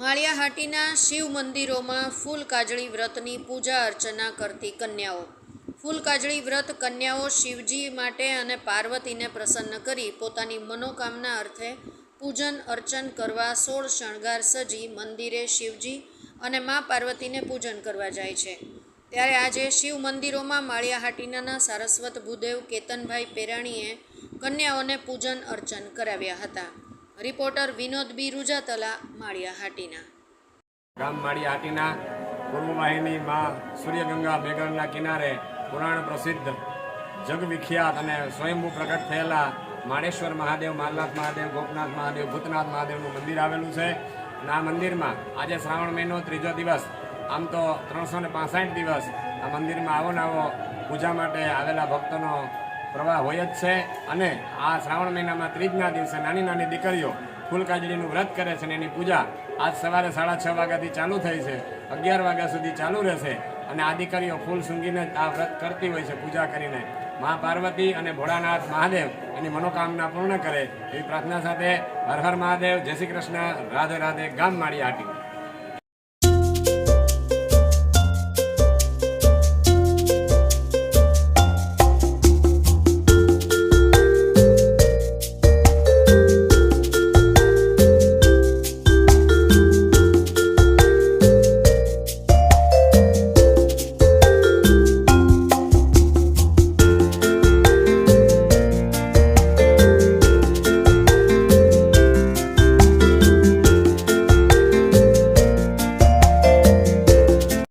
માળિયાહાટીના શિવ મંદિરોમાં ફૂલકાજળી વ્રતની પૂજા અર્ચના કરતી કન્યાઓ। ફૂલકાજળી વ્રત કન્યાઓ શિવજી માટે અને પાર્વતીને પ્રસન્ન કરી પોતાની મનોકામના અર્થે પૂજન અર્ચન કરવા 16 શણગાર સજી મંદિરે શિવજી અને મા પાર્વતીને પૂજન કરવા જાય છે। ત્યારે આજે શિવ મંદિરોમાં માળિયાહાટીના સારસ્વત ભૂદેવ કેતનભાઈ પેરાણીએ કન્યાઓને પૂજન અર્ચન કરાવ્યા હતા। રિપોર્ટર વિનોદ બી રૂજાતલા, માળિયાહાટીના। ગામ માળિયાહાટીના પૂર્વ વાહિની માં સૂર્યગંગા મેઘરના કિનારે પુરાણ પ્રસિદ્ધ જગવિખ્યાત અને સ્વયંભૂ પ્રગટ થયેલા માળેશ્વર મહાદેવ, માલનાથ મહાદેવ, ગોપનાથ મહાદેવ, ભૂતનાથ મહાદેવનું મંદિર આવેલું છે। અને આ મંદિરમાં આજે શ્રાવણ મહિનો 3જો દિવસ, આમ તો 365 દિવસ આ મંદિરમાં આવો આવો પૂજા માટે આવેલા ભક્તોનો પ્રવાહ હોય જ છે। અને આ શ્રાવણ મહિનામાં 3ના દિવસે નાની નાની દીકરીઓ ફૂલકાજળીનું વ્રત કરે છે અને એની પૂજા આજ સવારે 6:30 વાગ્યાથી ચાલુ થઈ છે, 11 વાગ્યા સુધી ચાલુ રહેશે। અને આ દીકરીઓ ફૂલ સૂંઘીને આ વ્રત કરતી હોય છે પૂજા કરીને। મા પાર્વતી અને ભોળાનાથ મહાદેવ એની મનોકામના પૂર્ણ કરે એવી પ્રાર્થના સાથે હર હર મહાદેવ, જય શ્રી કૃષ્ણ, રાધે રાધે, ગામ માળિયાહાટી।